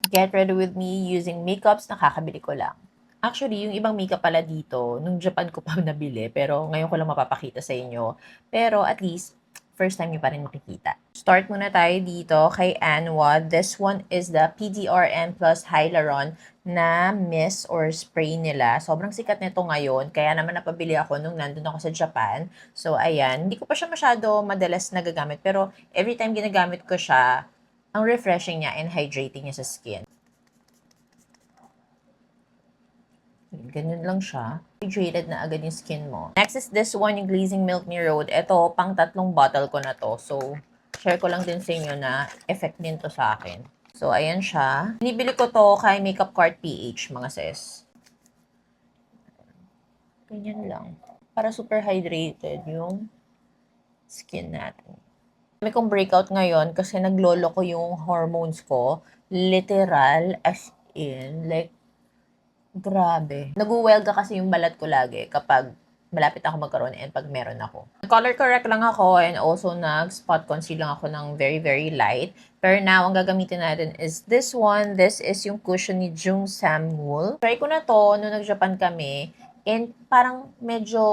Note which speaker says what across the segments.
Speaker 1: Get ready with me using makeups na kakabili ko lang. Actually, yung ibang makeup pala dito, nung Japan ko pa nabili, pero ngayon ko lang mapapakita sa inyo. Pero at least, first time nyo pa rin makikita. Start muna tayo dito kay Anwa. This one is the PDRN plus Hyaluron na mist or spray nila. Sobrang sikat nito ngayon, kaya naman napabili ako nung nandun ako sa Japan. So, ayan. Hindi ko pa siya masyado madalas nagagamit, pero every time ginagamit ko siya, ang refreshing niya and hydrating niya sa skin. Ganyan lang siya. Hydrated na agad yung skin mo. Next is this one, yung Glazing Milk Me Road. Ito, pang 3 bottle ko na to. So, share ko lang din sa inyo na effect din to sa akin. So, ayan siya. Binibili ko to kay Makeup Cart PH, mga sis. Ganyan lang. Para super hydrated yung skin natin. May kong breakout ngayon kasi naglolo ko yung hormones ko. Literal, as in, like, grabe. Nag-welga kasi yung balat ko lagi kapag malapit ako magkaroon and pag meron ako. Color correct lang ako and also nag-spot conceal lang ako ng very, very light. Pero now, ang gagamitin natin is this one. This is yung cushion ni Jung Samwool. Try ko na to nung nag-Japan kami and parang medyo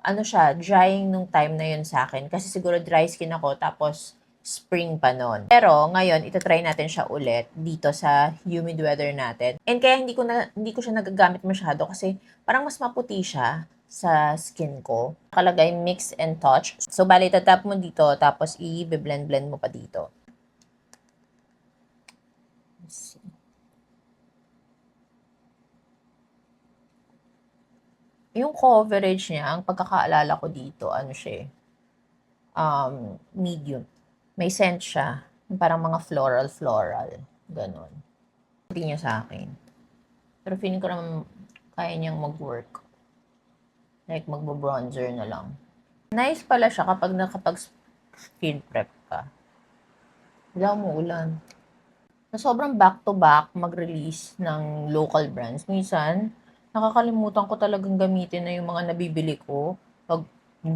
Speaker 1: ano siya, drying nung time na yun sa akin. Kasi siguro dry skin ako tapos spring pa nun. Pero ngayon, itatry natin siya ulit dito sa humid weather natin. And kaya hindi ko siya nagagamit masyado kasi parang mas maputi siya sa skin ko. Nakalagay mix and touch. So, bali, tatap mo dito, tapos i-blend-blend mo pa dito. Let's see. Yung coverage niya, ang pagkakaalala ko dito, ano siya, medium. May scent siya. Parang mga floral. Ganon. Hindi niya sa akin. Pero feeling ko naman kaya niyang mag-work. Like, magbo-bronzer na lang. Nice pala siya kapag nakapag-skin prep ka. Wala mo ulan. Na sobrang back-to-back mag-release ng local brands. Minsan, nakakalimutan ko talagang gamitin na yung mga nabibili ko. Pag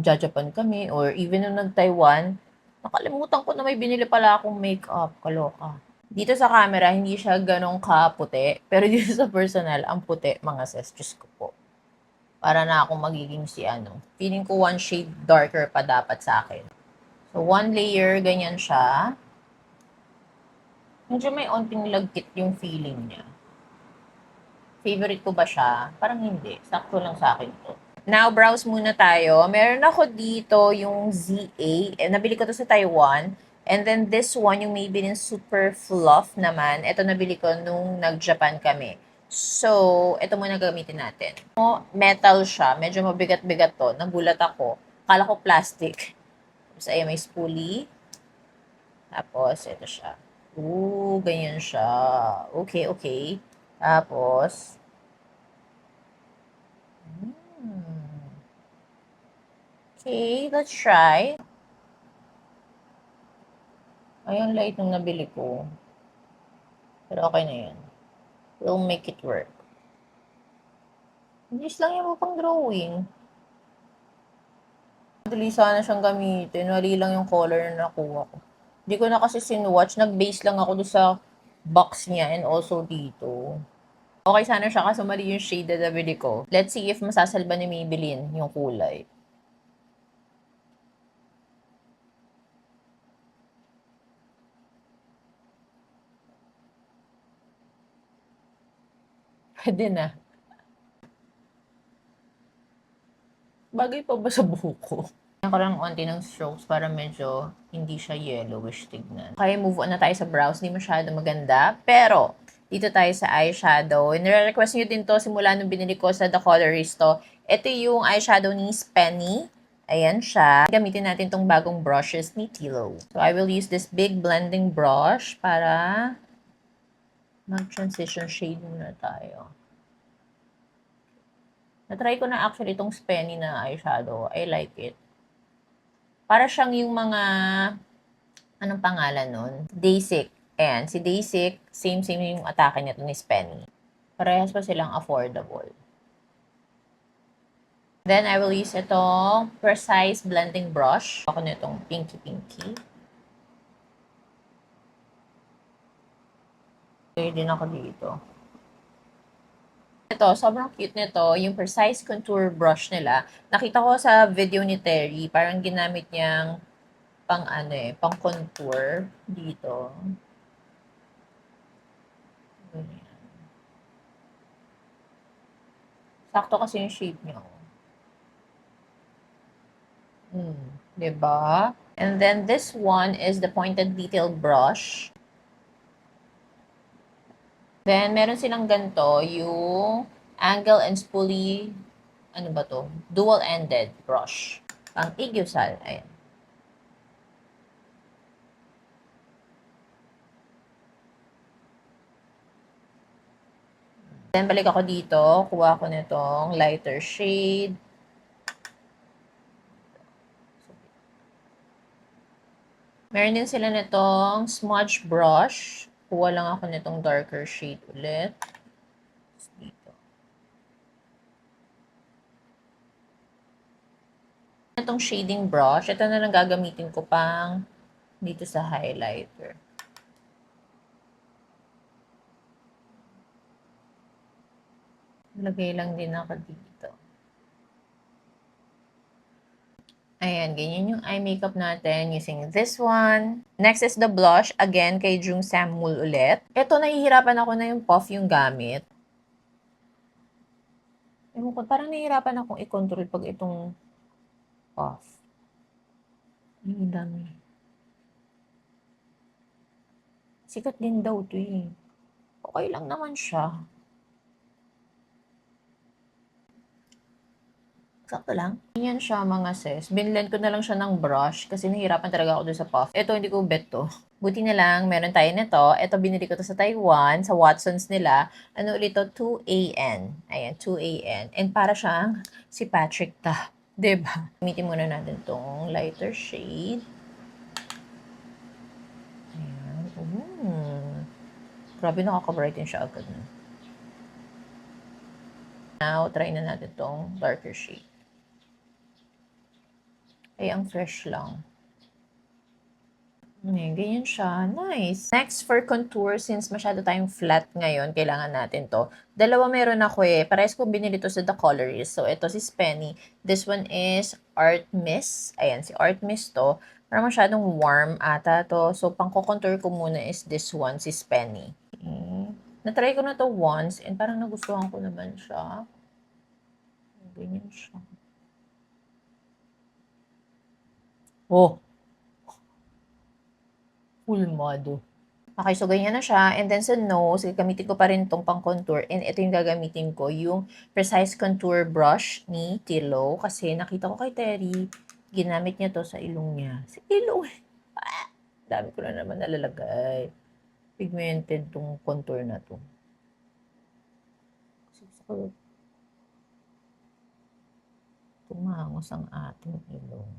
Speaker 1: Japan kami or even nung nag-Taiwan, nakalimutan ko na may binili pala akong makeup. Kaloka. Dito sa camera, hindi siya ganong kaputi. Pero dito sa personal, ang puti, mga sis. Diyos ko po. Para na akong magiging si ano. Feeling ko one shade darker pa dapat sa akin. So, one layer, ganyan siya. Medyo may onting lagkit yung feeling niya. Favorite ko ba siya? Parang hindi. Sakto lang sa akin to. Now, browse muna tayo. Meron ako dito yung ZA. Nabili ko to sa Taiwan. And then this one, yung Maybelline Super Fluff naman. Ito nabili ko nung nag-Japan kami. So, ito muna gamitin natin. Metal siya. Medyo mabigat-bigat to. Nagulat ako. Akala ko plastic. Tapos, ayan, may spoolie. Tapos, ito siya. Ooh, ganyan siya. Okay. Tapos, okay, let's try. Ayun, light nung nabili ko. Pero okay na yun. We'll make it work. English lang yung pang drawing. Madali sana siyang gamitin. Mali lang yung color na nakuha ko. Hindi ko na kasi sinwatch. Nag-base lang ako doon sa box niya and also dito. Okay sana siya kasi mali yung shade na nabili ko. Let's see if masasalba ni Maybelline yung kulay. Pwede na. Bagay pa ba sa buhok ko? Ko lang onti ng strokes para medyo hindi siya yellowish tignan. Okay, move on na tayo sa brows. Hindi masyado maganda. Pero, dito tayo sa eyeshadow. Nire-request nyo din to simula nung binili ko sa The Coloristo. Ito yung eyeshadow ni Spenny. Ayan siya. Gamitin natin tong bagong brushes ni Tilo. So, I will use this big blending brush para mag-transition shade muna tayo. Na-try ko na actually itong Spenny na eyeshadow. I like it. Para siyang yung mga, anong pangalan nun? Dasic. Ayan, si Dasic, same yung atake nito ni Spenny. Parehas pa silang affordable. Then, I will use itong Precise Blending Brush. Ako na itong pinky. Okay din ako dito. Ito, sobrang cute nito. Yung Precise Contour Brush nila. Nakita ko sa video ni Terry, parang ginamit niyang pang ano eh, pang contour dito. Sakto kasi yung shape niya. Diba? And then this one is the pointed detail brush. Then, meron silang ganito, yung angle and spoolie, ano ba to? Dual-ended brush. Pang igyusal. Ayan. Then, balik ako dito. Kuha ko nitong lighter shade. Meron din sila nitong smudge brush. Kuha lang ako nitong darker shade ulit. Dito. Itong shading brush, ito na lang gagamitin ko pang dito sa highlighter. Lagay lang din ako dito. Ayan, ganyan yung eye makeup natin using this one. Next is the blush. Again, kay Jung Samul ulit. Ito, nahihirapan ako na yung puff yung gamit. Ewan ko, parang nahihirapan akong i-control pag itong puff. Ang dami. Sikat din daw to eh. Okay lang naman siya. Sakto lang. Ganyan siya mga sis. Binlend ko na lang siya ng brush kasi nahihirapan talaga ako doon sa puff. Ito, hindi ko bet to. Buti na lang, meron tayo nito. Ito, binili ko to sa Taiwan, sa Watsons nila. Ano ulit to? 2AN. Ayan, 2AN. And para siyang si Patrick Ta. Diba? Gamitin muna natin tong lighter shade. Ayan. Grabe, nakaka-brighten siya agad. Now, try na natin tong darker shade. Ay, ang fresh lang. Ganyan siya. Nice. Next, for contour, since masyado tayong flat ngayon, kailangan natin to. Dalawa meron ako eh. Parehas ko binili to sa The Colorist. So, ito si Spenny. This one is Art Mist. Ayan, si Art Mist to. Parang masyadong warm ata to. So, pang-contour ko muna is this one, si Spenny. Okay. Na-try ko na to once and parang nagustuhan ko naman siya. Ganyan siya. Oh! Full modo. Okay, so ganyan na siya. And then sa nose, gagamitin ko pa rin itong pang contour. And ito yung gagamitin ko, yung Precise Contour Brush ni Tilo. Kasi nakita ko kay Terry, ginamit niya to sa ilong niya. Sa ilong. Ah, dami ko na naman nalalagay. Pigmented tong contour na to. So, tumangos ang ating ilong.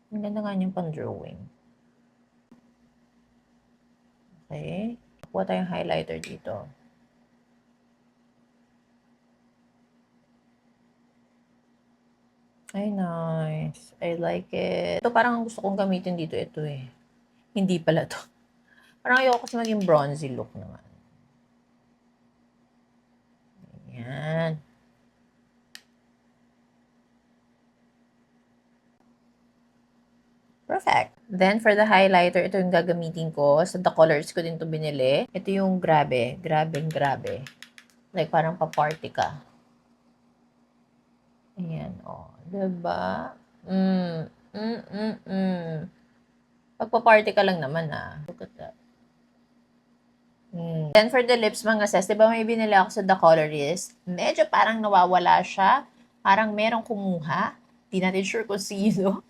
Speaker 1: Ang ganda nga niyang pang-drawing. Okay. Kuha tayong highlighter dito. Ay, nice. I like it. Ito parang gusto kong gamitin dito. Ito eh. Hindi pala to. Parang ayoko kasi maging bronzy look naman. Ayan. Perfect. Then, for the highlighter, ito yung gagamitin ko. Sa The Colors ko din to binili. Ito yung grabe. Grabe. Like, parang pa-party ka. Ayan, oh. Diba? Pagpa-party ka lang naman, ah. Look at that. Then, for the lips, mga sis, diba may binili ako sa The Colorist? Medyo parang nawawala siya. Parang merong kumuha. Di natin sure kung sino.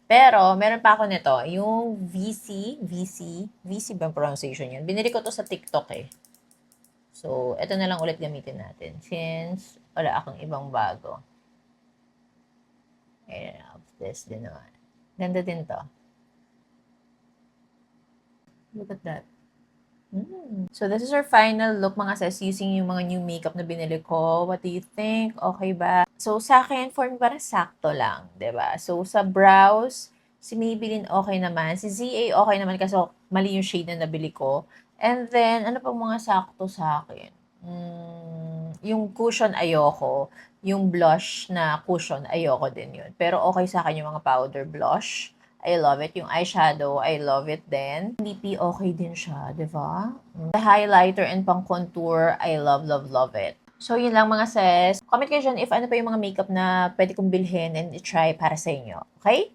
Speaker 1: Pero, meron pa ako nito, yung VC ba ang pronunciation yun? Binili ko to sa TikTok eh. So, ito na lang ulit gamitin natin since wala akong ibang bago. Ayan, this din naman. Ganda din to. Look at that. So, this is our final look mga sis using yung mga new makeup na binili ko. What do you think? Okay ba? So, sa akin, for me, parang sakto lang. 'Di ba? So, sa brows, Si Maybelline okay naman. Si ZA okay naman kaso mali yung shade na nabili ko. And then, ano pang mga sakto sa akin? Yung cushion ayoko. Yung blush na cushion, ayoko din yun. Pero okay sa akin yung mga powder blush. I love it. Yung eyeshadow, I love it din. Lippy, okay din siya, di ba? The highlighter and pang contour, I love, love, love it. So, yun lang mga sis. Comment kayo dyan if ano pa yung mga makeup na pwede kong bilhin and i-try para sa inyo. Okay?